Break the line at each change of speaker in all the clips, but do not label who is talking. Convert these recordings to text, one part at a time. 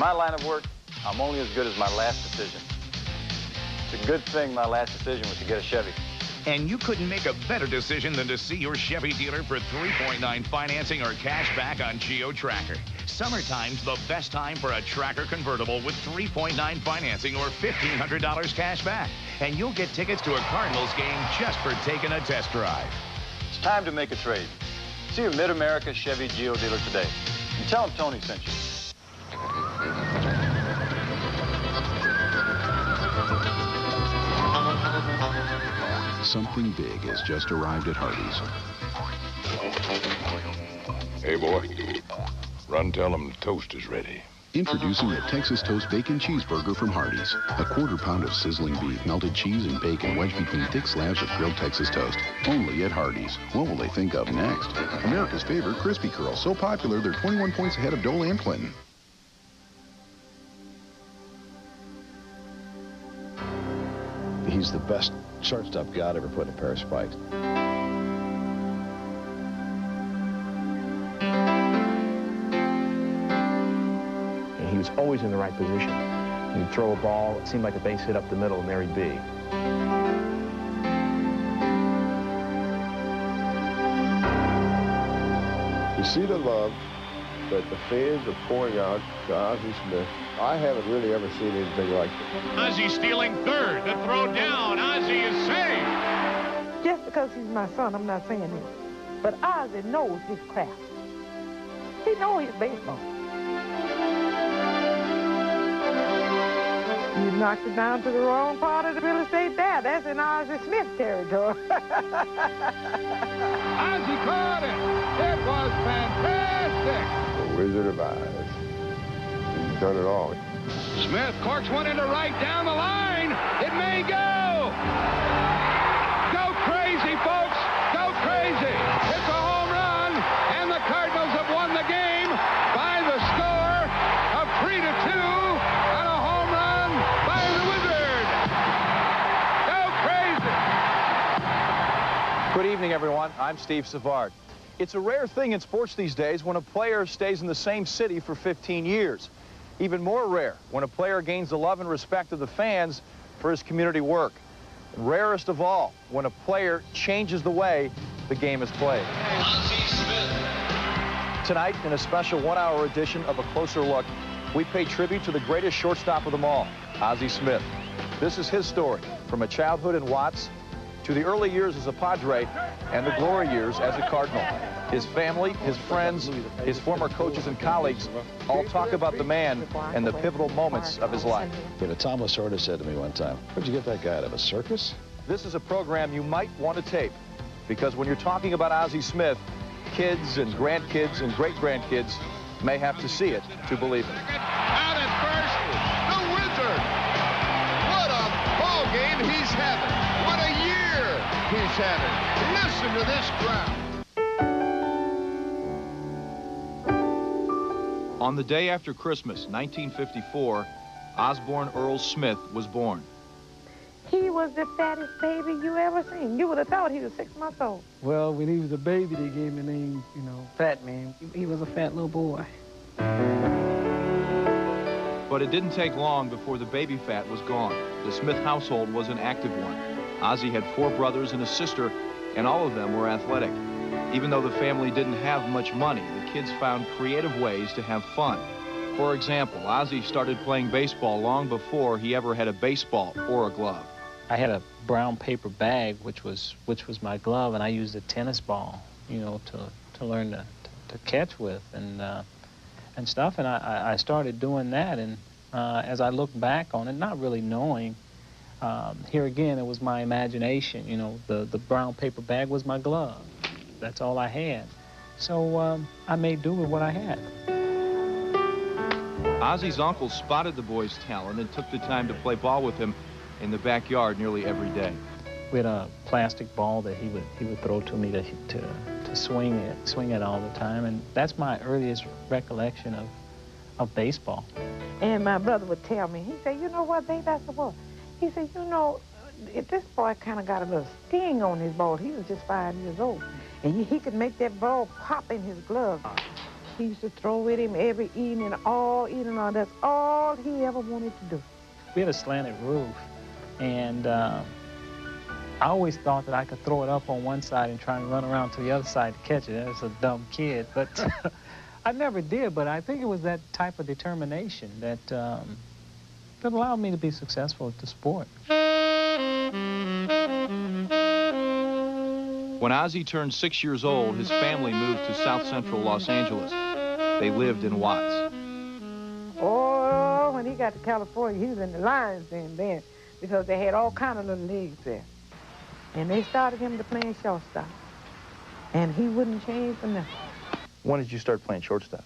my line of work, I'm only as good as my last decision. It's a good thing my last decision was to get a Chevy.
And you couldn't make a better decision than to see your Chevy dealer for 3.9 financing or cash back on Geo Tracker. Summertime's the best time for a Tracker convertible with 3.9 financing or $1,500 cash back. And you'll get tickets to a Cardinals game just for taking a test drive.
It's time to make a trade. See your Mid-America Chevy Geo dealer today. And tell him Tony sent you.
Something big has just arrived at Hardee's.
Hey, boy. Run tell them the toast is ready.
Introducing the Texas Toast Bacon Cheeseburger from Hardee's. A quarter pound of sizzling beef, melted cheese, and bacon wedged between thick slabs of grilled Texas toast. Only at Hardee's. What will they think of next? America's favorite crispy curl. So popular, they're 21 points ahead of Dole and Clinton.
He's the best shortstop God ever put in a pair of spikes.
And he was always in the right position. He'd throw a ball, it seemed like a base hit up the middle, and there he'd be.
You see the love that the fans are pouring out to Ozzie Smith. I haven't really ever seen anything like it.
Ozzie stealing third. The throw down. Ozzie is saved.
Just because he's my son, I'm not saying this. But Ozzie knows his craft. He knows his baseball. You knocked it down to the wrong part of the real estate there. That's in Ozzie Smith territory.
Ozzie caught it. It was fantastic. The Wizard of Oz. He's done it all.
Smith corks one into right down the line. It may go. Go crazy, folks. Go crazy. It's a home run, and the Cardinals have won the game by the score of 3-2 on a home run by the Wizard. Go crazy.
Good evening, everyone. I'm Steve Savard. It's a rare thing in sports these days when a player stays in the same city for 15 years. Even more rare when a player gains the love and respect of the fans for his community work. And rarest of all, when a player changes the way the game is played.
Ozzie Smith.
Tonight, in a special one-hour edition of A Closer Look, we pay tribute to the greatest shortstop of them all, Ozzie Smith. This is his story, from a childhood in Watts to the early years as a Padre and the glory years as a Cardinal. His family, his friends, his former coaches and colleagues all talk about the man and the pivotal moments of his life.
But Tom Lasorda said to me one time, where'd you get that guy out of, a circus?
This is a program you might want to tape, because when you're talking about Ozzie Smith, kids and grandkids and great-grandkids may have to see it to believe it.
Out at first, the Wizard. What a ball game he's having. What a year he's having. Listen to this crowd.
On the day after Christmas, 1954, Osborne Earl Smith was born.
He was the fattest baby you ever seen. You would have thought he was 6 months old.
Well, when he was a baby, they gave him the name, you know, Fat Man. He was a fat little boy.
But it didn't take long before the baby fat was gone. The Smith household was an active one. Ozzie had 4 brothers and a sister, and all of them were athletic. Even though the family didn't have much money, the kids found creative ways to have fun. For example, Ozzie started playing baseball long before he ever had a baseball or a glove.
I had a brown paper bag, which was my glove, and I used a tennis ball, you know, to learn to catch with and stuff. And I started doing that, and as I look back on it, not really knowing, here again, it was my imagination. You know, the brown paper bag was my glove. That's all I had. So I made do with what I had.
Ozzie's uncle spotted the boy's talent and took the time to play ball with him in the backyard nearly every day.
We had a plastic ball that he would throw to me to swing it all the time, and that's my earliest recollection of baseball.
And my brother would tell me, he said, you know what, babe, that's the boy. He said, you know, this boy kind of got a little sting on his ball. He was just 5 years old. And he could make that ball pop in his glove. He used to throw with him every evening, all evening long. That's all he ever wanted to do.
We had a slanted roof, and I always thought that I could throw it up on one side and try and run around to the other side to catch it. I was a dumb kid, but I never did. But I think it was that type of determination that that allowed me to be successful at the sport.
When Ozzie turned 6 years old, his family moved to South Central Los Angeles. They lived in Watts.
Oh, when he got to California, he was in the Lions then, because they had all kind of little leagues there. And they started him to playing shortstop. And he wouldn't change for nothing.
When did you start playing shortstop?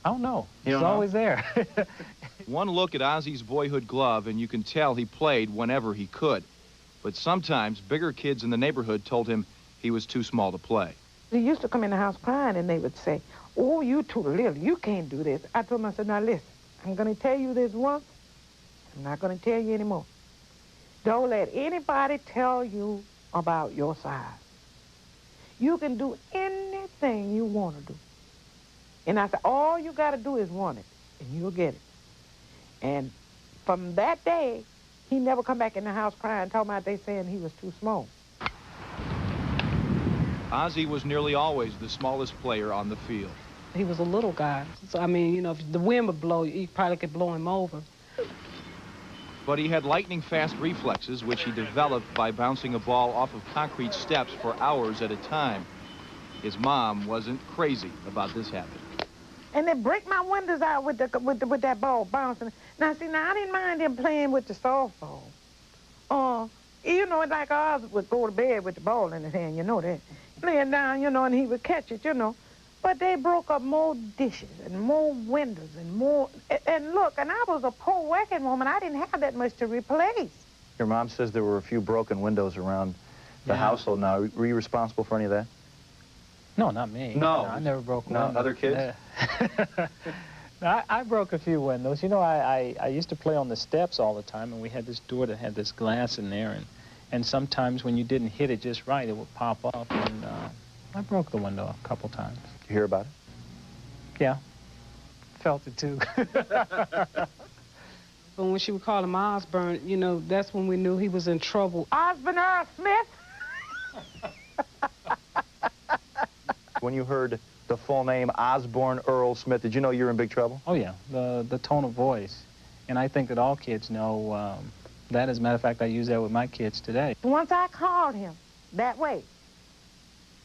I don't know. He was always there.
One look at Ozzie's boyhood glove, and you can tell he played whenever he could. But sometimes bigger kids in the neighborhood told him he was too small to play.
He used to come in the house crying, and they would say, "Oh, you too little. You can't do this." I told him, I said, "Now listen, I'm going to tell you this once. I'm not going to tell you anymore. Don't let anybody tell you about your size. You can do anything you want to do." And I said, all you got to do is want it, and you'll get it. And from that day, he never come back in the house crying, talking about they saying he was too small.
Ozzie was nearly always the smallest player on the field.
He was a little guy. So, I mean, you know, if the wind would blow, you probably could blow him over.
But he had lightning-fast reflexes, which he developed by bouncing a ball off of concrete steps for hours at a time. His mom wasn't crazy about this habit.
And they break my windows out with that ball bouncing. Now, see, I didn't mind him playing with the softball. You know, like Ozzie would go to bed with the ball in his hand, you know that. Laying down, you know, and he would catch it, you know. But they broke up more dishes and more windows and more... And look, and I was a poor working woman. I didn't have that much to replace.
Your mom says there were a few broken windows around the household now. Were you responsible for any of that?
No, not me.
No.
I never broke
no,
windows.
Other kids?
No, I broke a few windows. You know, I used to play on the steps all the time, and we had this door that had this glass in there, and sometimes when you didn't hit it just right, it would pop up, and I broke the window a couple times.
Did you hear about it?
Yeah. Felt it, too.
But when she would call him Osborne, you know, that's when we knew he was in trouble.
Osborne Earl Smith?
When you heard the full name, Osborne Earl Smith, did you know you were in big trouble?
Oh, yeah, the tone of voice. And I think that all kids know that. As a matter of fact, I use that with my kids today.
Once I called him that way,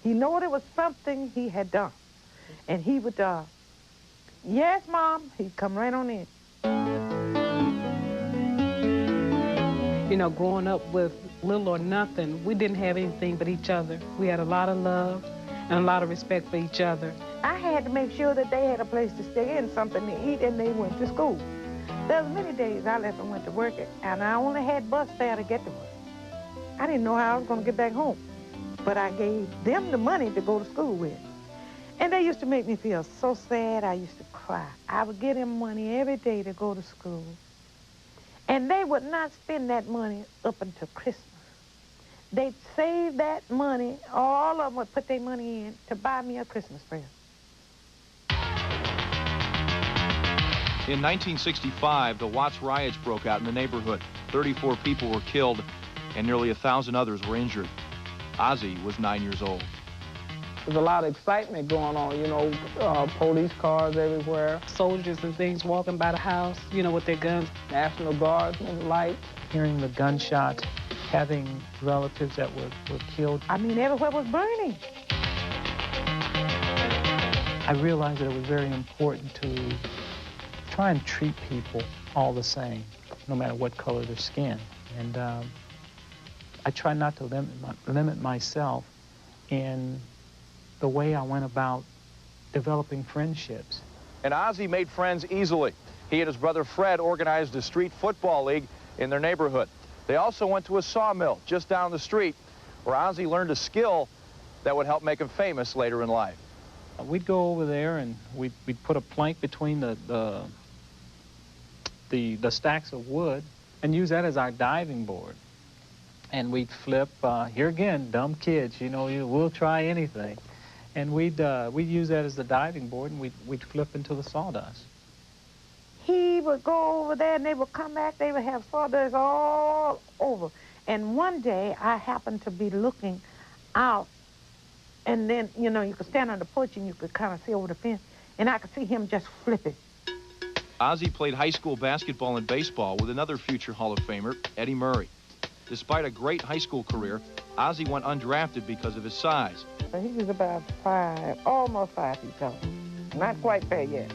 he knew it was something he had done. And he would, yes, Mom, he'd come right on in.
You know, growing up with little or nothing, we didn't have anything but each other. We had a lot of love and a lot of respect for each other.
I had to make sure that they had a place to stay and something to eat, and they went to school. There was many days I left and went to work, and I only had bus fare to get to work. I didn't know how I was going to get back home, but I gave them the money to go to school with. And they used to make me feel so sad. I used to cry. I would give them money every day to go to school, and they would not spend that money up until Christmas. They'd save that money, all of them would put their money in to buy me a Christmas present.
In 1965, the Watts riots broke out in the neighborhood. 34 people were killed, and nearly 1,000 others were injured. Ozzie was 9 years old.
There's a lot of excitement going on, you know, police cars everywhere. Soldiers and things walking by the house, you know, with their guns. National Guard and lights.
Hearing the gunshots, having relatives that were killed.
I mean, everywhere was burning.
I realized that it was very important to try and treat people all the same, no matter what color their skin. And I try not to limit myself in the way I went about developing friendships.
And Ozzie made friends easily. He and his brother Fred organized a street football league in their neighborhood. They also went to a sawmill just down the street, where Ozzie learned a skill that would help make him famous later in life.
We'd go over there and we'd put a plank between the stacks of wood and use that as our diving board. And we'd flip, here again, dumb kids, you know, we'll try anything. And we'd use that as the diving board, and we'd flip into the sawdust.
He would go over there, and they would come back. They would have sawdust all over. And one day, I happened to be looking out, and then, you know, you could stand on the porch, and you could kind of see over the fence, and I could see him just flipping.
Ozzie played high school basketball and baseball with another future Hall of Famer, Eddie Murray. Despite a great high school career, Ozzie went undrafted because of his size.
He was about 5, almost 5 feet tall. Not quite there yet.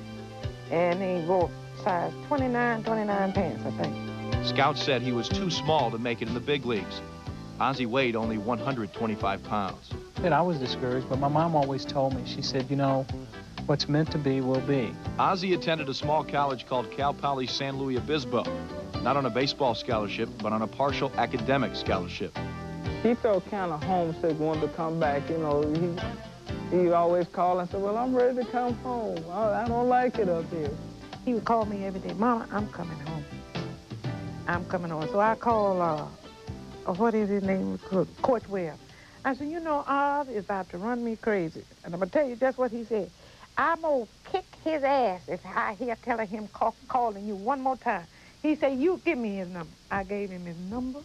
And he wore size 29 pants, I think.
Scouts said he was too small to make it in the big leagues. Ozzie weighed only 125 pounds.
And I was discouraged, but my mom always told me, she said, you know, what's meant to be will be.
Ozzie attended a small college called Cal Poly San Luis Obispo, not on a baseball scholarship, but on a partial academic scholarship.
He felt kind of homesick, wanted to come back, you know. He always called and said, well, I'm ready to come home. I don't like it up here.
He would call me every day, Mama, I'm coming home. I'm coming home. So I called, what is his name? Coach Webb. I said, you know, Oz is about to run me crazy. And I'm going to tell you just what he said. I'm going to kick his ass if I hear telling him calling you one more time. He said, you give me his number. I gave him his number.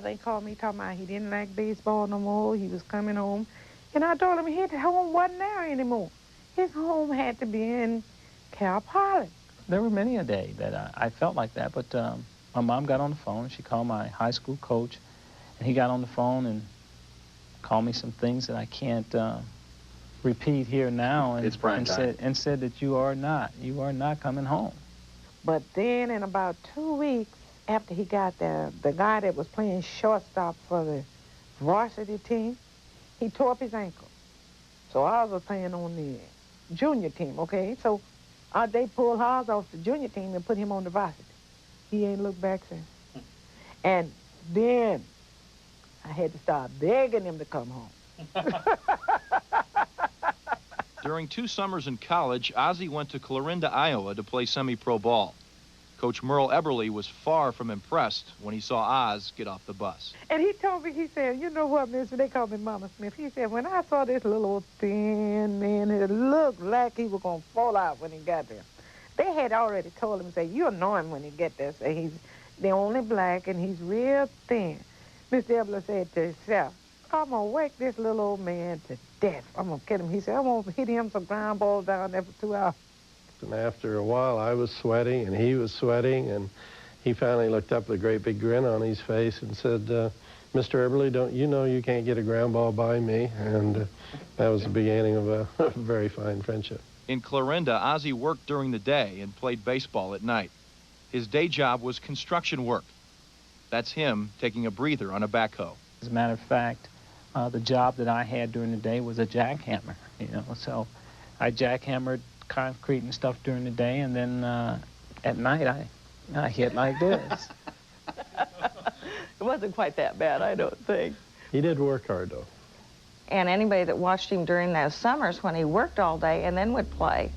They called me talking about he didn't like baseball no more. He was coming home. And I told him his home wasn't there anymore. His home had to be in Cal Poly.
There were many a day that I felt like that, but my mom got on the phone. She called my high school coach, and he got on the phone and called me some things that I can't repeat here now, and said that you are not coming home.
But then in about 2 weeks after he got there, the guy that was playing shortstop for the varsity team, he tore up his ankle. So I was playing on the junior team, okay? So they pulled Oz off the junior team and put him on the varsity. He ain't looked back since. And then I had to start begging him to come home.
During 2 summers in college, Ozzie went to Clarinda, Iowa to play semi-pro ball. Coach Merle Eberly was far from impressed when he saw Oz get off the bus.
And he told me, he said, you know what, mister, they call me Mama Smith. He said, when I saw this little old thin man, it looked like he was going to fall out when he got there. They had already told him, say, you'll know him when he get there. Say, he's the only black and he's real thin. Mr. Eberly said to himself, I'm going to wake this little old man to death. I'm going to kill him. He said, I'm going to hit him some ground balls down there for 2 hours.
And after a while, I was sweating, and he was sweating, and he finally looked up with a great big grin on his face and said, Mr. Eberly, don't you know you can't get a ground ball by me? And that was the beginning of a very fine friendship.
In Clarinda, Ozzie worked during the day and played baseball at night. His day job was construction work. That's him taking a breather on a backhoe.
As a matter of fact, the job that I had during the day was a jackhammer, you know, so I jackhammered concrete and stuff during the day, and then at night I hit like this.
It wasn't quite that bad, I don't think.
He did work hard, though.
And anybody that watched him during those summers when he worked all day and then would play,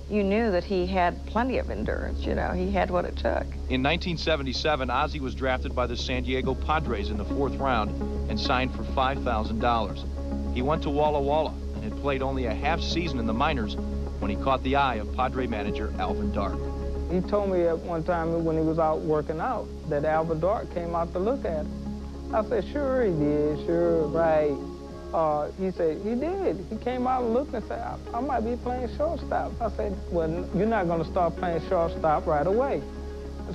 you knew that he had plenty of endurance, you know, he had what it took.
In 1977, Ozzie was drafted by the San Diego Padres in the 4th round and signed for $5,000. He went to Walla Walla and had played only a half season in the minors when he caught the eye of Padre manager Alvin Dark.
He told me at one time when he was out working out that Alvin Dark came out to look at him. I said, sure he did, sure, right. He said, he did. He came out and looked and said, I might be playing shortstop. I said, well, you're not going to start playing shortstop right away.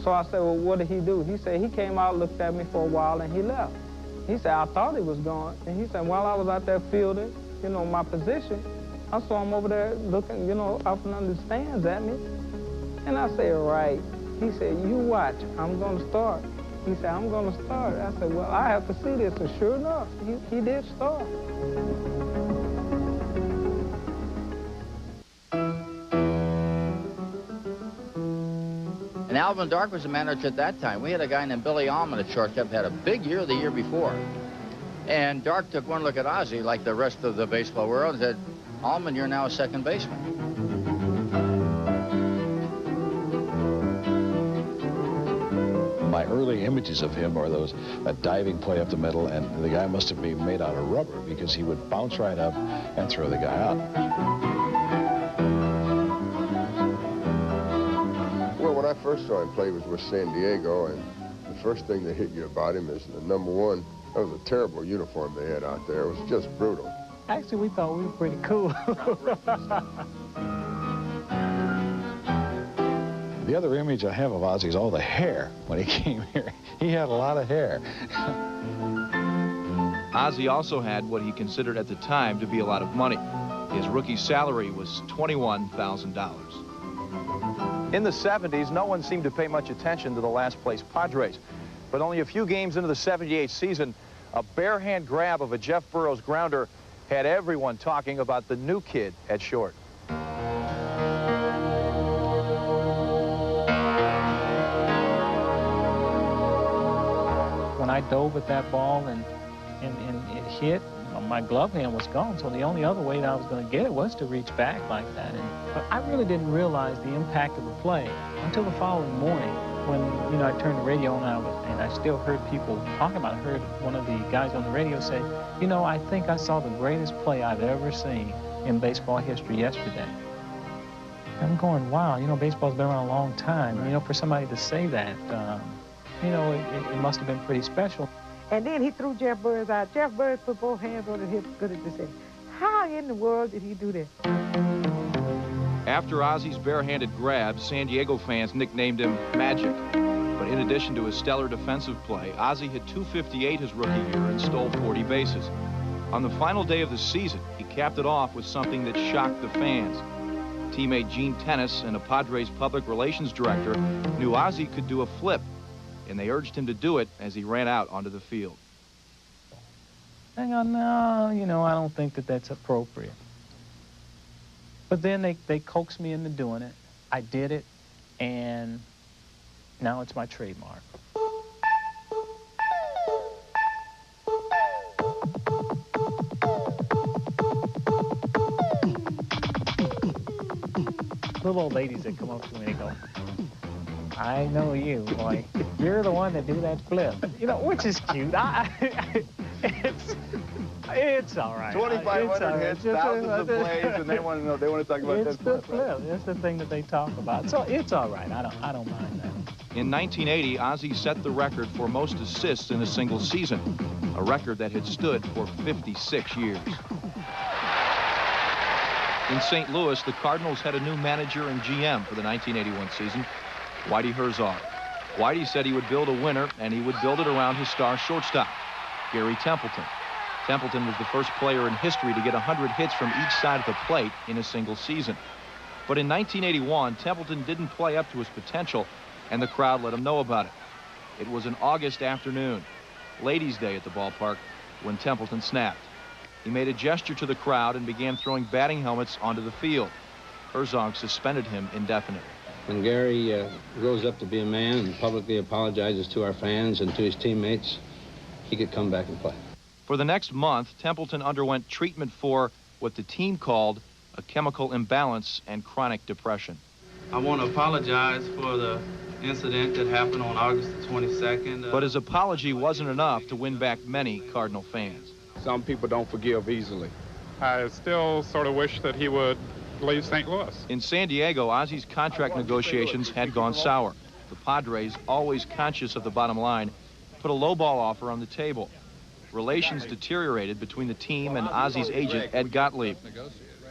So I said, well, what did he do? He said, he came out, looked at me for a while, and he left. He said, I thought he was gone. And he said, while I was out there fielding, you know, my position, I saw him over there looking, you know, up and under the stands at me. And I said, right. He said, you watch, I'm going to start. He said, I'm going to start. I said, well, I have to see this. And sure enough, he did start.
And Alvin Dark was the manager at that time. We had a guy named Billy Allman at shortstop, had a big year the year before. And Dark took one look at Ozzie, like the rest of the baseball world, and said, Allman, you're now a second baseman.
My early images of him are that diving play up the middle, and the guy must have been made out of rubber because he would bounce right up and throw the guy out.
Well, when I first saw him play was with San Diego, and the first thing that hit you about him is the number one. That was a terrible uniform they had out there. It was just brutal.
Actually, we thought we were pretty cool.
The other image I have of Ozzie is all the hair when he came here. He had a lot of hair.
Ozzie also had what he considered at the time to be a lot of money. His rookie salary was $21,000.
In the 70s, no one seemed to pay much attention to the last-place Padres. But only a few games into the 78 season, a bare-hand grab of a Jeff Burroughs grounder had everyone talking about the new kid at short.
When I dove at that ball and it hit, my glove hand was gone, so the only other way that I was going to get it was to reach back like that. But I really didn't realize the impact of the play until the following morning when, you know, I turned the radio on and I still heard people talking about it. I heard one of the guys on the radio say, you know, I think I saw the greatest play I've ever seen in baseball history yesterday. I'm going, wow, you know, baseball's been around a long time. You know, for somebody to say that, you know, it must have been pretty special.
And then he threw Jeff Burroughs out. Jeff Burroughs put both hands on his hips, good as to say. How in the world did he do that?
After Ozzie's barehanded grab, San Diego fans nicknamed him Magic. But in addition to his stellar defensive play, Ozzie hit .258 his rookie year and stole 40 bases. On the final day of the season, he capped it off with something that shocked the fans. Teammate Gene Tennis and a Padres public relations director knew Ozzie could do a flip, and they urged him to do it as he ran out onto the field.
Hang on, no, you know, I don't think that that's appropriate. But then they coaxed me into doing it. I did it, and now it's my trademark. Little old ladies that come up to me and go, I know you, boy. You're the one that do that flip. You know, which is cute. It's all right.
2,500 hits, thousands of plays, and they want to talk about
that flip. That's the thing that they talk about. So it's all right. I don't mind that.
In 1980, Ozzie set the record for most assists in a single season, a record that had stood for 56 years. In St. Louis, the Cardinals had a new manager and GM for the 1981 season, Whitey Herzog. Whitey said he would build a winner, and he would build it around his star shortstop, Gary Templeton. Templeton was the first player in history to get 100 hits from each side of the plate in a single season. But in 1981, Templeton didn't play up to his potential, and the crowd let him know about it. It was an August afternoon, Ladies' Day at the ballpark, when Templeton snapped. He made a gesture to the crowd and began throwing batting helmets onto the field. Herzog suspended him indefinitely.
When Gary grows up to be a man and publicly apologizes to our fans and to his teammates, he could come back and play.
For the next month, Templeton underwent treatment for what the team called a chemical imbalance and chronic depression.
I want to apologize for the incident that happened on August the 22nd.
But his apology wasn't enough to win back many Cardinal fans.
Some people don't forgive easily. I still sort of wish that he would leave St. Louis.
In San Diego, Ozzie's contract negotiations had gone sour. The Padres, always conscious of the bottom line, put a lowball offer on the table. Relations deteriorated between the team and Ozzie's agent, Ed Gottlieb.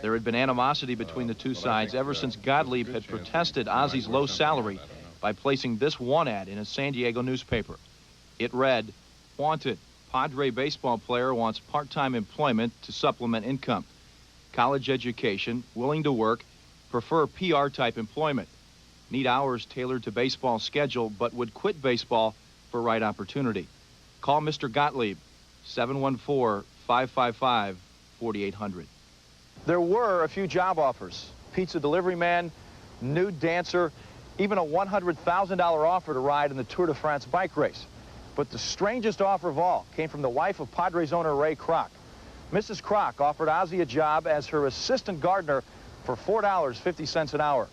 There had been animosity between the two sides ever since Gottlieb had protested Ozzie's low salary by placing this one ad in a San Diego newspaper. It read, "Wanted. Padre baseball player wants part-time employment to supplement income. College education, willing to work, prefer PR-type employment. Need hours tailored to baseball schedule, but would quit baseball for right opportunity. Call Mr. Gottlieb, 714-555-4800.
There were a few job offers. Pizza delivery man, nude dancer, even a $100,000 offer to ride in the Tour de France bike race. But the strangest offer of all came from the wife of Padres owner Ray Kroc. Mrs. Kroc offered Ozzie a job as her assistant gardener for $4.50 an hour.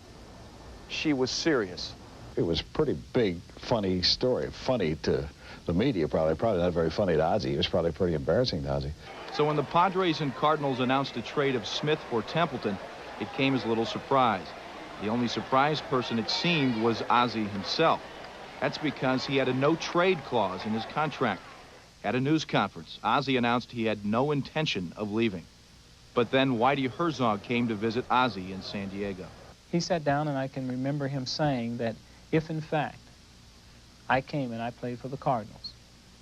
She was serious.
was a pretty big, funny story. Funny to the media, probably not very funny to Ozzie. It was probably pretty embarrassing to Ozzie.
So when the Padres and Cardinals announced a trade of Smith for Templeton, it came as a little surprise. The only surprised person, it seemed, was Ozzie himself. That's because he had a no-trade clause in his contract. At a news conference, Ozzie announced he had no intention of leaving. But then Whitey Herzog came to visit Ozzie in San Diego.
He sat down, and I can remember him saying that if, in fact, I came and I played for the Cardinals,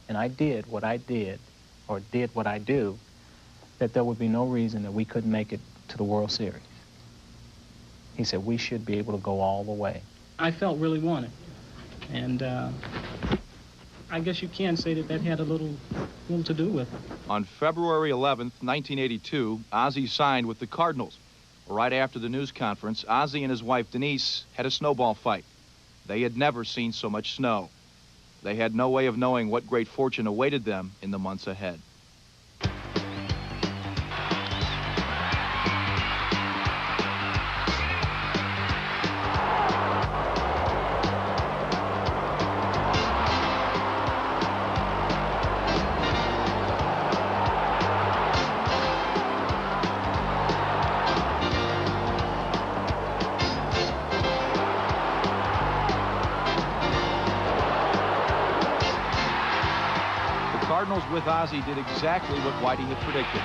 and I did what I did, or did what I do, that there would be no reason that we couldn't make it to the World Series. He said we should be able to go all the way.
I felt really wanted, and I guess you can say that had a little to do with it.
On February 11th, 1982, Ozzie signed with the Cardinals. Right after the news conference, Ozzie and his wife Denise had a snowball fight. They had never seen so much snow. They had no way of knowing what great fortune awaited them in the months ahead. With Ozzie did exactly what Whitey had predicted.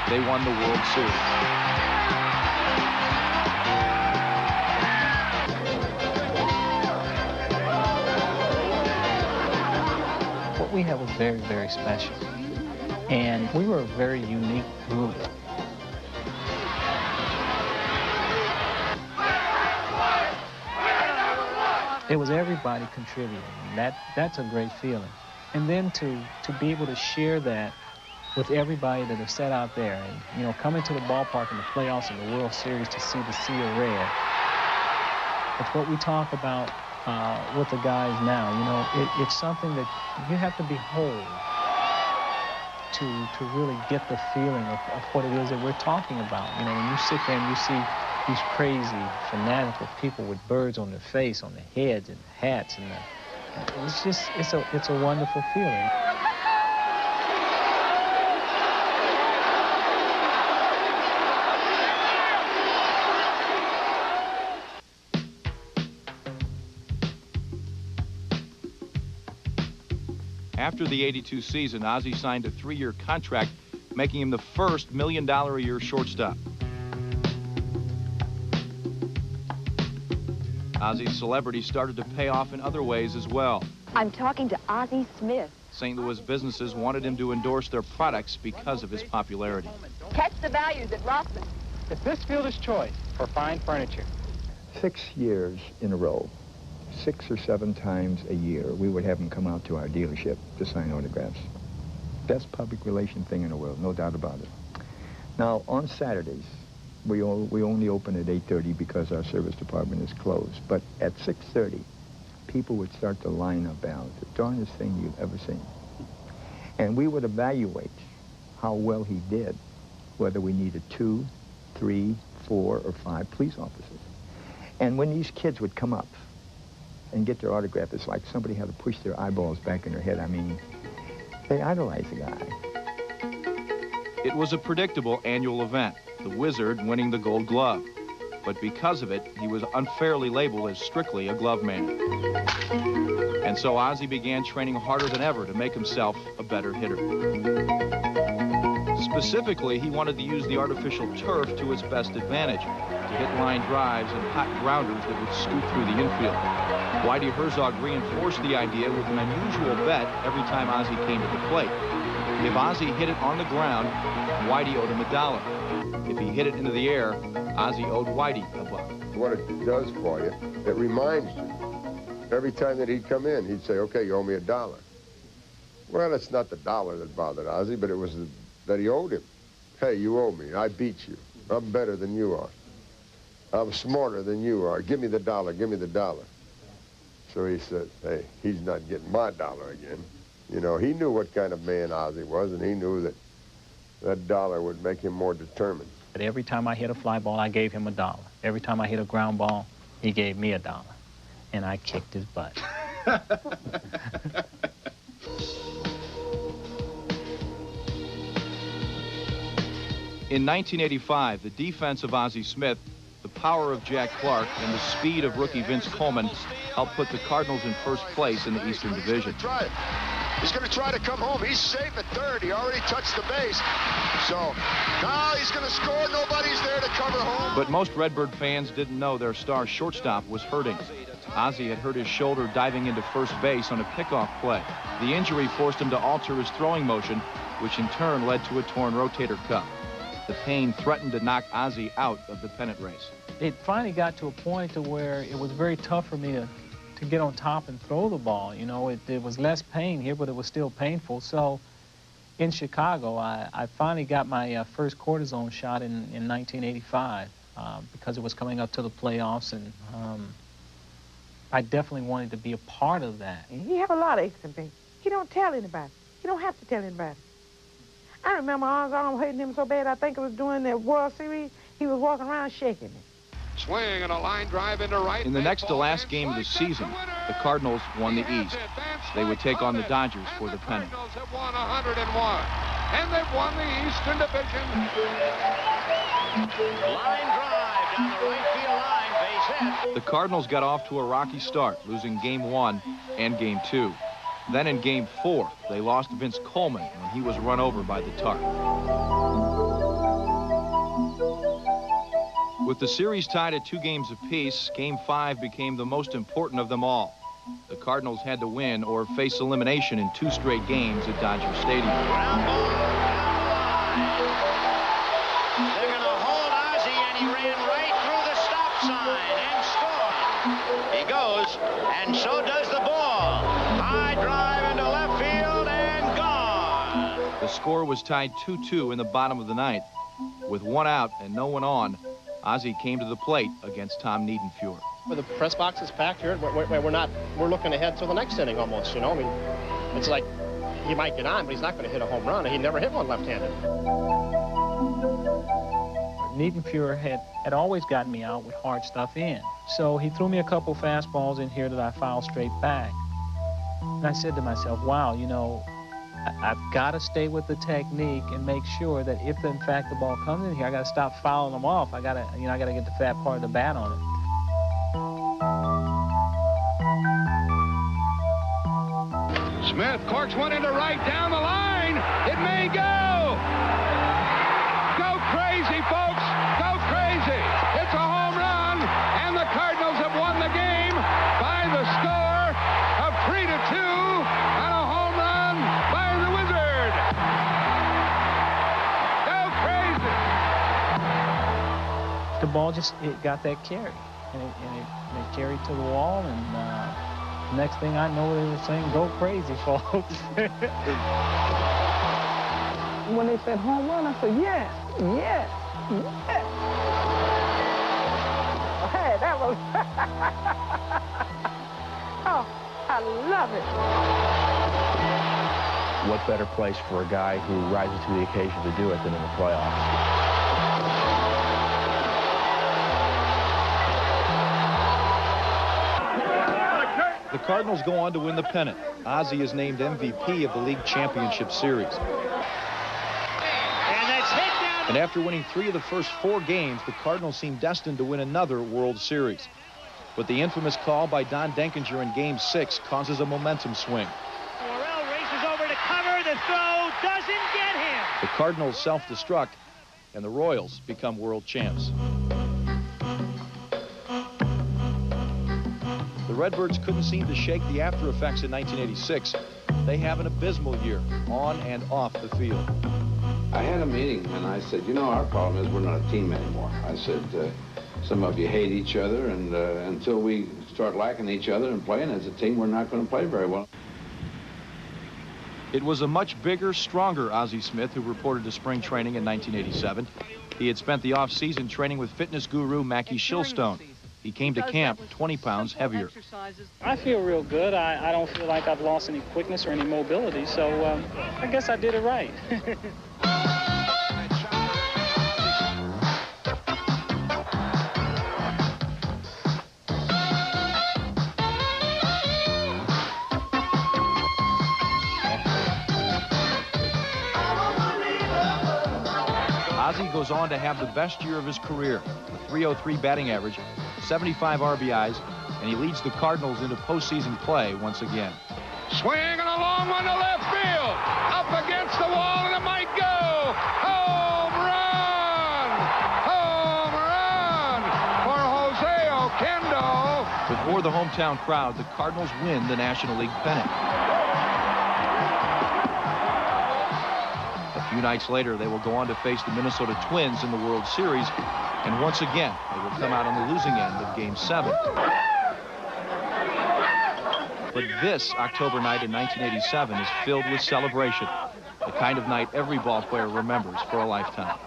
They won the World Series.
What we had was very, very special. And we were a very unique group. It was everybody contributing. That's a great feeling. And then to be able to share that with everybody that have sat out there and, you know, coming to the ballpark in the playoffs and the World Series to see the sea of red. It's what we talk about with the guys now. You know, it's something that you have to behold to really get the feeling of what it is that we're talking about. You know, when you sit there and you see these crazy, fanatical people with birds on their face, on their heads and hats, and it's just, it's a wonderful feeling.
After the '82 season, Ozzie signed a 3-year contract, making him the first $1 million a year shortstop. Ozzie's celebrity started to pay off in other ways as well.
I'm talking to Ozzie Smith.
St. Louis businesses wanted him to endorse their products because of his popularity.
Catch the values at Rossman.
It's this fielder's choice for fine furniture.
6 years in a row, 6 or 7 times a year, we would have him come out to our dealership to sign autographs. Best public relation thing in the world, no doubt about it. Now, on Saturdays, we only open at 8:30 because our service department is closed. But at 6:30, people would start to line up out. The darndest thing you've ever seen. And we would evaluate how well he did, whether we needed 2, 3, 4, or 5 police officers. And when these kids would come up and get their autograph, it's like somebody had to push their eyeballs back in their head. I mean, they idolized the guy.
It was a predictable annual event, the Wizard winning the Gold Glove. But because of it, he was unfairly labeled as strictly a glove man. And so Ozzie began training harder than ever to make himself a better hitter. Specifically, he wanted to use the artificial turf to its best advantage, to hit line drives and hot grounders that would scoot through the infield. Whitey Herzog reinforced the idea with an unusual bet every time Ozzie came to the plate. If Ozzie hit it on the ground, Whitey owed him $1. If he hit it into the air, Ozzie owed Whitey $1.
What it does for you, it reminds you. Every time that he'd come in, he'd say, okay, you owe me $1. Well, it's not the dollar that bothered Ozzie, but it was that he owed him. Hey, you owe me. I beat you. I'm better than you are. I'm smarter than you are. Give me the $1. Give me the $1. So he said, hey, he's not getting my $1 again. You know, he knew what kind of man Ozzie was, and he knew that that $1 would make him more determined.
But every time I hit a fly ball, I gave him $1. Every time I hit a ground ball, he gave me $1. and I kicked his butt.
In 1985, the defense of Ozzie Smith, the power of Jack Clark, and the speed of rookie Vince Coleman helped put the Cardinals in first place in the Eastern Division.
He's going to try to come home. He's safe at third. He already touched the base. So now he's going to score. Nobody's there to cover home.
But most Redbird fans didn't know their star shortstop was hurting. Ozzie had hurt his shoulder diving into first base on a pickoff play. The injury forced him to alter his throwing motion, which in turn led to a torn rotator cuff. The pain threatened to knock Ozzie out of the pennant race.
It finally got to a point to where it was very tough for me to get on top and throw the ball. You know, it was less pain here, but it was still painful. So in Chicago, I finally got my first cortisone shot in 1985 because it was coming up to the playoffs, and I definitely wanted to be a part of that.
He have a lot of aches and pains. He don't tell anybody. He don't have to tell anybody. I remember Oz's arm hurting him so bad, I think it was during the World Series, he was walking around shaking it.
Swing and a line drive into right.
In the next to last game of the season, the Cardinals won the East. They would take on the Dodgers for the pennant.
The Cardinals have won 101, and they've won the Eastern Division.
Line drive down the right field line, base hit.
The Cardinals got off to a rocky start, losing Game 1 and Game 2. Then in Game 4, they lost Vince Coleman when he was run over by the tarp. With the series tied at 2 games apiece, Game 5 became the most important of them all. The Cardinals had to win or face elimination in 2 straight games at Dodger Stadium.
Ground ball down the line. They're going to hold Ozzie, and he ran right through the stop sign and scored. He goes, and so does the ball. High drive into left field and gone.
The score was tied 2-2 in the bottom of the ninth. With 1 out and no one on, Ozzie came to the plate against Tom Niedenfuhr.
The press box is packed here. We're looking ahead to the next inning almost, you know. I mean, it's like he might get on, but he's not going to hit a home run. He never hit one left-handed.
Niedenfuhr had always gotten me out with hard stuff in. So he threw me a couple fastballs in here that I fouled straight back. And I said to myself, wow, you know, I've got to stay with the technique and make sure that if in fact the ball comes in here, I got to stop fouling them off. I got to get the fat part of the bat on it.
Smith corks one into right down the line. It may go. Go crazy, folks. Go crazy. It's a home run, and the Cardinals have won the game by the score of 3-2 on a home run by the Wizard. Go crazy.
The ball just got that carry, and it carried to the wall, and next thing I know, they were saying, go crazy, folks.
When they said home run, I said, yes, yes, yes.
Hey, that was... Oh, I love it.
What better place for a guy who rises to the occasion to do it than in the playoffs?
The Cardinals go on to win the pennant. Ozzie is named MVP of the League Championship Series. And after winning 3 of the first 4 games, the Cardinals seem destined to win another World Series. But the infamous call by Don Denkinger in Game 6 causes a momentum swing.
Morrell races over to cover. The throw doesn't get him.
The Cardinals self-destruct, and the Royals become world champs. The Redbirds couldn't seem to shake the after effects in 1986. They have an abysmal year, on and off the field.
I had a meeting, and I said, you know, our problem is we're not a team anymore. I said, some of you hate each other, and until we start liking each other and playing as a team, we're not going to play very well.
It was a much bigger, stronger Ozzie Smith who reported to spring training in 1987. He had spent the off-season training with fitness guru Mackie Shilstone. He came to camp 20 pounds heavier.
I feel real good. I don't feel like I've lost any quickness or any mobility, so I guess I did it right.
Ozzie goes on to have the best year of his career, a .303 batting average, 75 RBIs, and he leads the Cardinals into postseason play once again.
Swing and a long one to left field. Up against the wall, and it might go. Home run! Home run for Jose Oquendo.
Before the hometown crowd, the Cardinals win the National League pennant. A few nights later, they will go on to face the Minnesota Twins in the World Series, and once again, they will come out on the losing end of Game 7. But this October night in 1987 is filled with celebration, the kind of night every ball player remembers for a lifetime.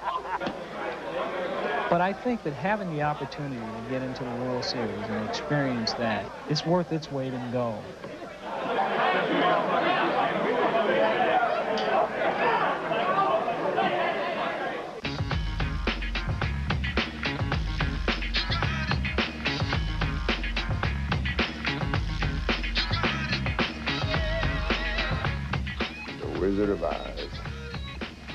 But I think that having the opportunity to get into the World Series and experience that, it's worth its weight in gold.
Wizard of Oz.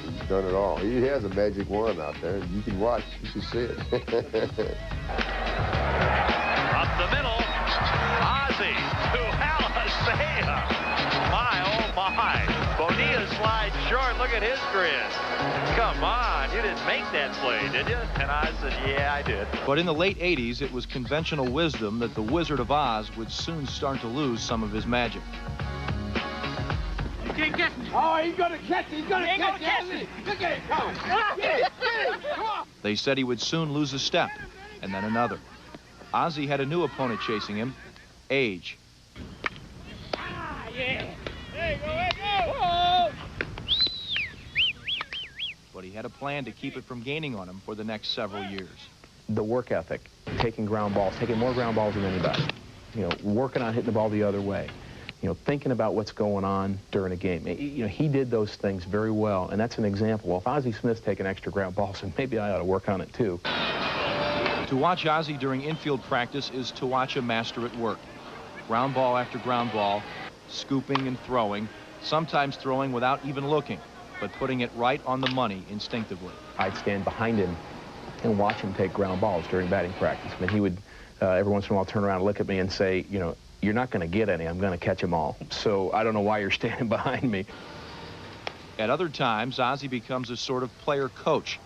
He's done it all. He has a magic wand out there. You can watch. You can see it.
Up the middle. Ozzie to Alisea. My, oh my. Bonilla slides short. Look at his grin. Come on. You didn't make that play, did you? And I said, yeah, I did.
But in the late 80s, it was conventional wisdom that the Wizard of Oz would soon start to lose some of his magic.
Oh, he's going to catch it. He's going to catch it. Look at it coming. Get it. Come on.
They said he would soon lose a step, and then another. Ozzie had a new opponent chasing him, age.
Yeah. There you go. There you go.
But he had a plan to keep it from gaining on him for the next several years.
The work ethic, taking ground balls, taking more ground balls than anybody. You know, working on hitting the ball the other way. You know, thinking about what's going on during a game. You know, he did those things very well, and that's an example. Well, if Ozzie Smith's taking extra ground balls, then maybe I ought to work on it too.
To watch Ozzie during infield practice is to watch a master at work. Ground ball after ground ball, scooping and throwing, sometimes throwing without even looking, but putting it right on the money instinctively.
I'd stand behind him and watch him take ground balls during batting practice. I mean, he would every once in a while turn around and look at me and say, you know, you're not going to get any. I'm going to catch them all. So I don't know why you're standing behind me.
At other times, Ozzie becomes a sort of player coach,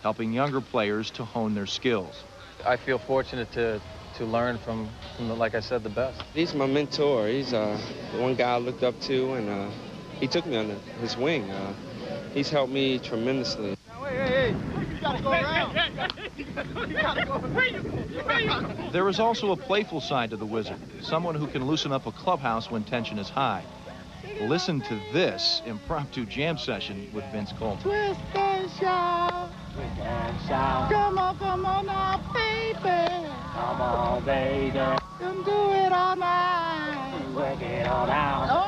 helping younger players to hone their skills.
I feel fortunate to learn from like I said, the best.
He's my mentor. He's the one guy I looked up to, and he took me under his wing. He's helped me tremendously.
Hey, you gotta go around. You gotta go.
There is also a playful side to the Wizard, someone who can loosen up a clubhouse when tension is high. Listen to this impromptu jam session with Vince Coleman.
Twist and shout. Twist and shout. Come on now, baby. Come on, baby. Come do it all night. Work it all out. Oh.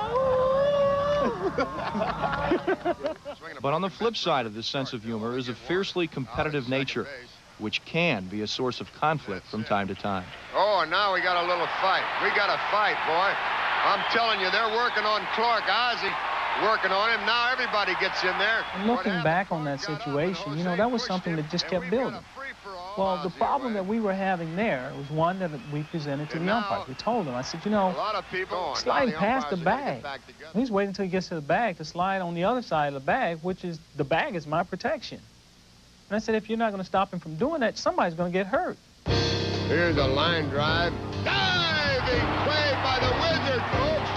But on the flip side of this sense of humor is a fiercely competitive nature, which can be a source of conflict from time to time.
Oh, and now we got a little fight. We got a fight, boy. I'm telling you, they're working on Clark. Ozzie working on him. Now everybody gets in there.
And looking back on that situation, you know, that was something that just kept building. Well, the problem that we were having there was one that we presented to the umpires. We told them, I said, you know, sliding past the bag. He's waiting until he gets to the bag to slide on the other side of the bag, which is, the bag is my protection. And I said, if you're not going to stop him from doing that, somebody's going to get hurt.
Here's a line drive. Diving play by the Wizard, folks.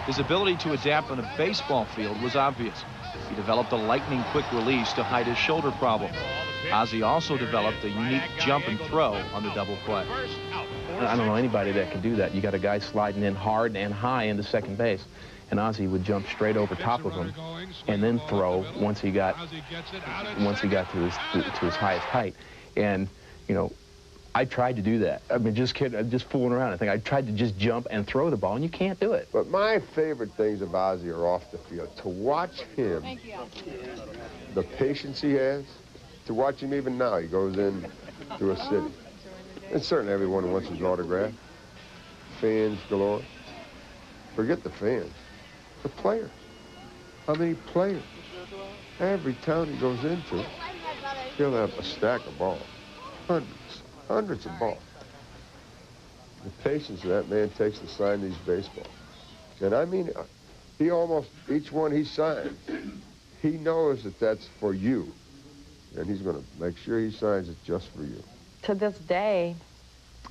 His ability to adapt on a baseball field was obvious. He developed a lightning-quick release to hide his shoulder problem. Ozzie also developed a unique jump and throw on the double play.
I don't know anybody that can do that. You got a guy sliding in hard and high into second base, and Ozzie would jump straight over top of him and then throw once he got to his highest height. And you know, I tried to do that. I mean, just kidding, just fooling around. I tried to just jump and throw the ball, and you can't do it.
But my favorite things of Ozzie are off the field. To watch him, the patience he has. To watch him even now, he goes in to a city. And certainly everyone wants his autograph. Fans galore. Forget the fans. The players. How many players? Every town he goes into, He'll have a stack of balls, hundreds of balls. The patience that man takes to sign these baseballs. And I mean, he almost, each one he signs, he knows that that's for you. And he's going to make sure he signs it just for you.
To this day,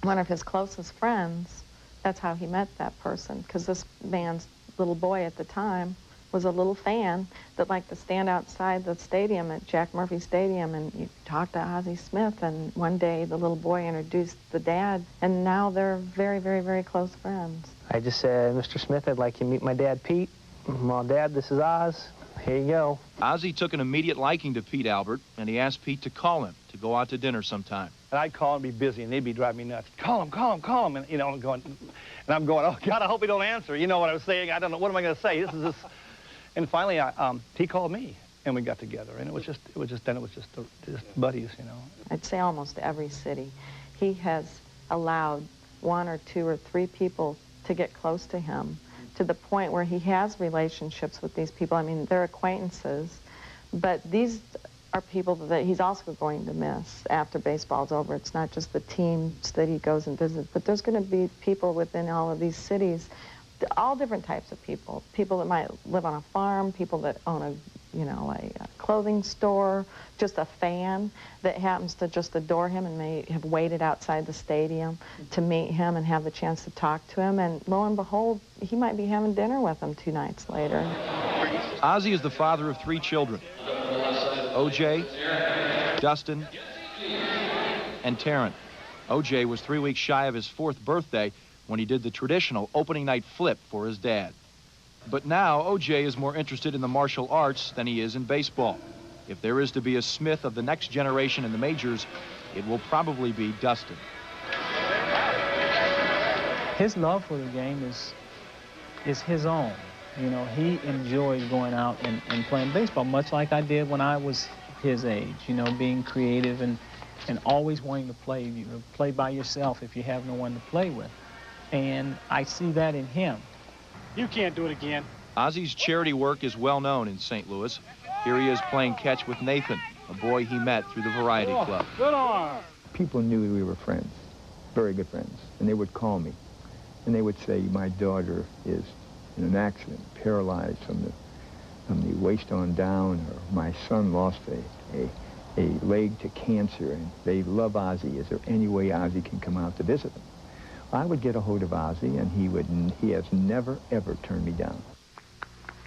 one of his closest friends, that's how he met that person, because this man's little boy at the time was a little fan that liked to stand outside the stadium at Jack Murphy Stadium and you talk to Ozzie Smith, and one day the little boy introduced the dad, and now they're very, very, very close friends.
I just said, Mr. Smith, I'd like you to meet my dad, Pete. Well, Dad, this is Oz. Here you go.
Ozzie took an immediate liking to Pete Albert, and he asked Pete to call him to go out to dinner sometime.
And I'd call and be busy, and they'd be driving me nuts. Call him, and, you know, I'm going, oh, God, I hope he don't answer. You know what I was saying? I don't know, what am I going to say? This is this. And finally, he called me, and we got together, and it was just buddies, you know.
I'd say almost every city, he has allowed 1 or 2 or 3 people to get close to him, to the point where he has relationships with these people. I mean, they're acquaintances, but these are people that he's also going to miss after baseball's over. It's not just the teams that he goes and visits, but there's going to be people within all of these cities, all different types of people. People that might live on a farm, people that own a clothing store, just a fan that happens to just adore him and may have waited outside the stadium to meet him and have the chance to talk to him, and lo and behold, he might be having dinner with him 2 nights later.
Ozzie is the father of 3 children, O.J., Dustin, and Taryn. O.J. was 3 weeks shy of his 4th birthday when he did the traditional opening night flip for his dad. But now, O.J. is more interested in the martial arts than he is in baseball. If there is to be a Smith of the next generation in the majors, it will probably be Dustin.
His love for the game is his own. You know, he enjoys going out and playing baseball, much like I did when I was his age, you know, being creative and always wanting to play. You know, play by yourself if you have no one to play with. And I see that in him.
You can't do it again.
Ozzie's charity work is well known in St. Louis. Here he is playing catch with Nathan, a boy he met through the Variety Club.
Good arm.
People knew we were friends, very good friends, and they would call me. And they would say, my daughter is in an accident, paralyzed from the waist on down, or my son lost a leg to cancer, and they love Ozzie. Is there any way Ozzie can come out to visit them? I would get a hold of Ozzie, and he has never, ever turned me down.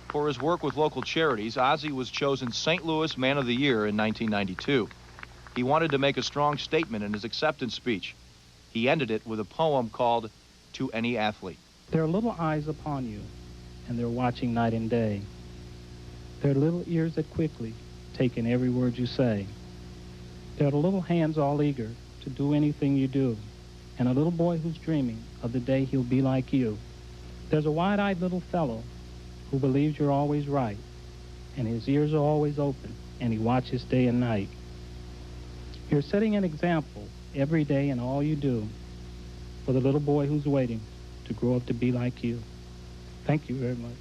For his work with local charities, Ozzie was chosen St. Louis Man of the Year in 1992. He wanted to make a strong statement in his acceptance speech. He ended it with a poem called To Any Athlete.
There are little eyes upon you, and they're watching night and day. There are little ears that quickly take in every word you say. There are little hands all eager to do anything you do, and a little boy who's dreaming of the day he'll be like you. There's a wide-eyed little fellow who believes you're always right, and his ears are always open, and he watches day and night. You're setting an example every day in all you do for the little boy who's waiting to grow up to be like you. Thank you very much.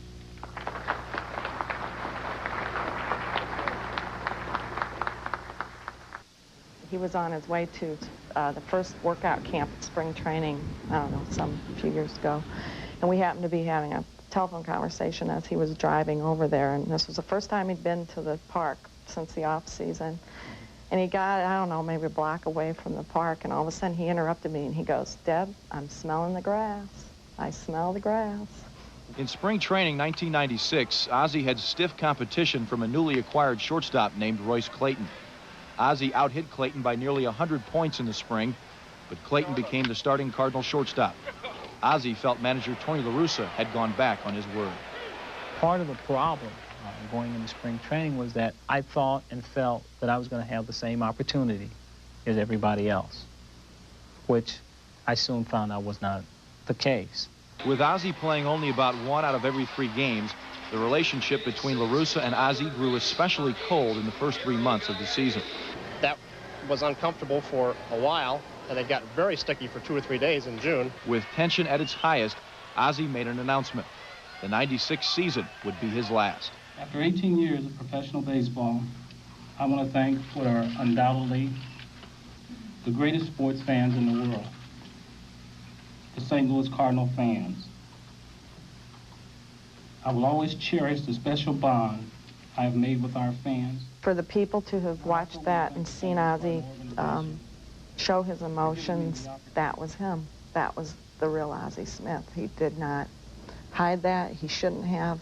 He was on his way to the first workout camp at spring training, I don't know, some few years ago. And we happened to be having a telephone conversation as he was driving over there. And this was the first time he'd been to the park since the off season. And he got, I don't know, maybe a block away from the park, and all of a sudden he interrupted me and he goes, Deb, I'm smelling the grass. I smell the grass.
In spring training 1996, Ozzie had stiff competition from a newly acquired shortstop named Royce Clayton. Ozzie out-hit Clayton by nearly 100 points in the spring, but Clayton became the starting Cardinal shortstop. Ozzie felt manager Tony LaRussa had gone back on his word.
Part of the problem going into spring training was that I thought and felt that I was going to have the same opportunity as everybody else, which I soon found out was not the case.
With Ozzie playing only about 1 out of every 3 games, the relationship between LaRussa and Ozzie grew especially cold in the first 3 months of the season.
That was uncomfortable for a while, and it got very sticky for 2 or 3 days in June.
With tension at its highest, Ozzie made an announcement. The '96 season would be his last.
After 18 years of professional baseball, I want to thank what are undoubtedly the greatest sports fans in the world, the St. Louis Cardinal fans. I will always cherish the special bond I have made with our fans.
For the people to have watched that and seen Ozzie show his emotions, that was him. That was the real Ozzie Smith. He did not hide that. He shouldn't have.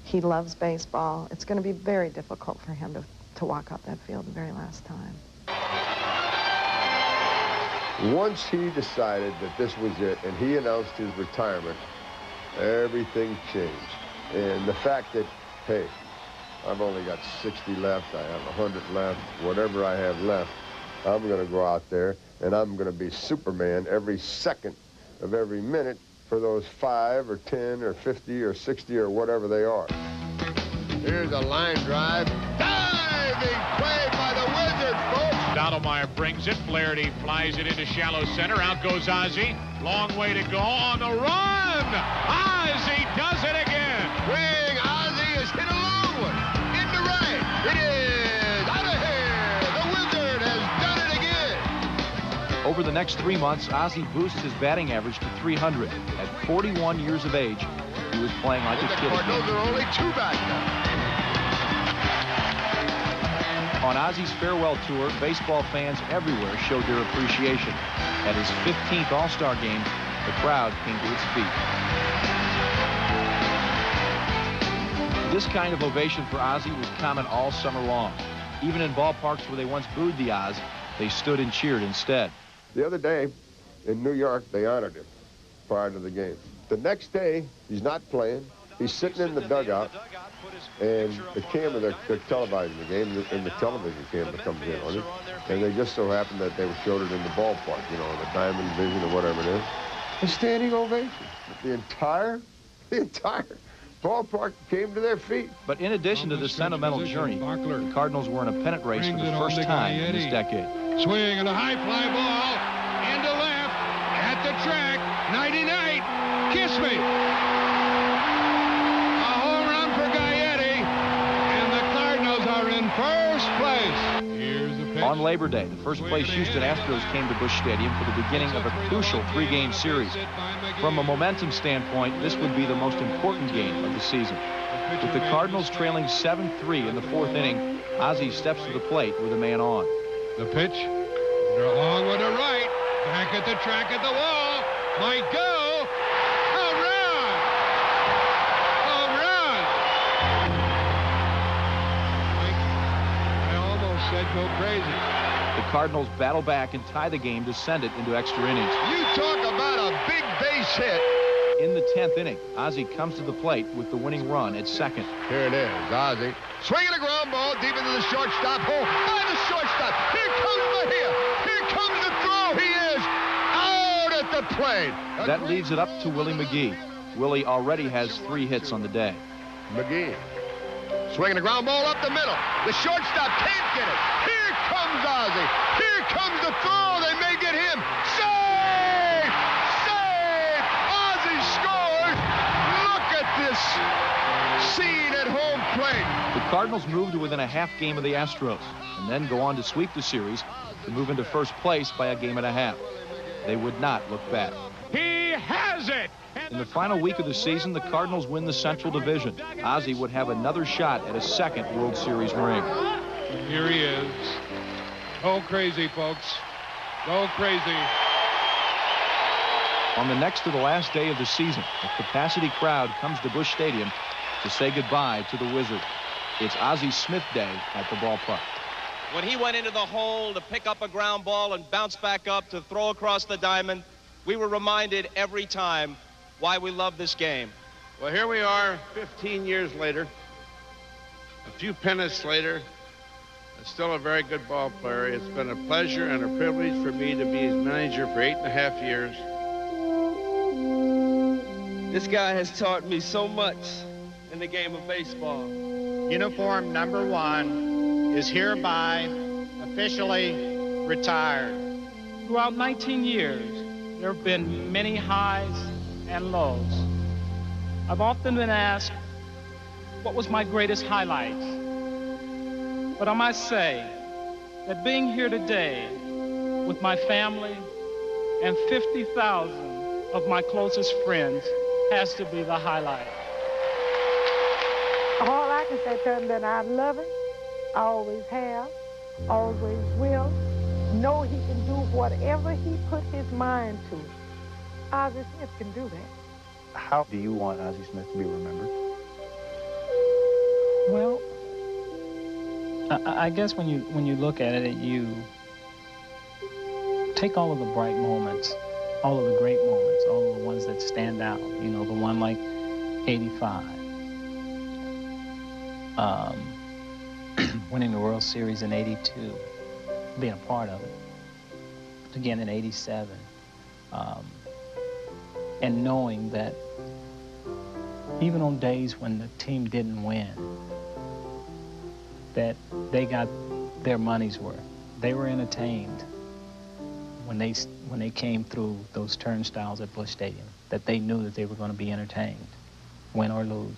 He loves baseball. It's going to be very difficult for him to walk out that field the very last time.
Once he decided that this was it and he announced his retirement, everything changed. And the fact that, hey, I've only got 60 left, I have 100 left, whatever I have left, I'm going to go out there and I'm going to be Superman every second of every minute for those 5 or 10 or 50 or 60 or whatever they are. Here's a line drive. Diving play by the Wizard, folks.
Stottlemyre brings it. Flaherty flies it into shallow center. Out goes Ozzie. Long way to go on the run. Ozzie does it again.
Swing. Ozzie has hit a long one. Into right. It is out of here. The Wizard has done it again.
Over the next 3 months, Ozzie boosts his batting average to 300. At 41 years of age, he was playing like a kid again.
The Cardinals are only 2 back now.
On Ozzie's farewell tour, baseball fans everywhere showed their appreciation. At his 15th All-Star game, the crowd came to its feet. This kind of ovation for Ozzie was common all summer long. Even in ballparks where they once booed the Oz, they stood and cheered instead.
The other day in New York, they honored him prior to the game. The next day, he's not playing. He's sitting in the dugout, and the camera, they're televising the game, and the television camera comes in on it, and they just so happened that they showed it in the ballpark, you know, the Diamond Vision or whatever it is. A standing ovation. The entire ballpark came to their feet.
But in addition to the sentimental journey, the Cardinals were in a pennant race for the first time in this decade.
Swing and a high fly ball into left at the track. Nighty-night. Kiss me. First place. Here's the pitch.
On Labor Day, the first place Houston Astros came to Busch Stadium for the beginning of a crucial 3-game series. From a momentum standpoint, this would be the most important game of the season. With the Cardinals trailing 7-3 in the 4th inning, Ozzie steps to the plate with a man on.
The pitch. They're long one to right. Back at the track at the wall. Might go. Go crazy.
The Cardinals battle back and tie the game to send it into extra innings.
You talk about a big base hit.
In the 10th inning, Ozzie comes to the plate with the winning run at second.
Here it is, Ozzie. Swinging a ground ball deep into the shortstop hole. By the shortstop. Here comes Mejia. Here comes the throw. He is out at the plate.
That leaves it up to Willie McGee. Willie already has 3 hits on the day.
McGee. Swinging a ground ball up the middle. The shortstop can't get it. Here comes Ozzie. Here comes the throw. They may get him. Save! Save! Ozzie scores! Look at this scene at home plate.
The Cardinals move to within a half game of the Astros and then go on to sweep the series to move into first place by a game and a half. They would not look back.
He has it!
In the final week of the season, the Cardinals win the Central Division. Ozzie would have another shot at a second World Series ring.
Here he is. Go crazy, folks. Go crazy.
On the next to the last day of the season, a capacity crowd comes to Busch Stadium to say goodbye to the Wizard. It's Ozzie Smith Day at the ballpark.
When he went into the hole to pick up a ground ball and bounce back up to throw across the diamond, we were reminded every time why we love this game.
Well, here we are 15 years later, a few pennants later, still a very good ball player. It's been a pleasure and a privilege for me to be his manager for 8.5 years.
This guy has taught me so much in the game of baseball.
Uniform number 1 is hereby officially retired.
Throughout 19 years, there have been many highs and lows. I've often been asked, what was my greatest highlight? But I must say that being here today with my family and 50,000 of my closest friends has to be the highlight.
All I can say to him that I love him, I always have, always will. Know he can do whatever he put his mind to. Ozzie Smith can do that.
How do you want Ozzie Smith to be remembered?
Well, I guess when you look at it, you take all of the bright moments, all of the great moments, all of the ones that stand out. You know, the one like 85, winning the World Series in 82, being a part of it. Again in 87, and knowing that even on days when the team didn't win, that they got their money's worth. They were entertained when they came through those turnstiles at Busch Stadium, that they knew that they were going to be entertained, win or lose.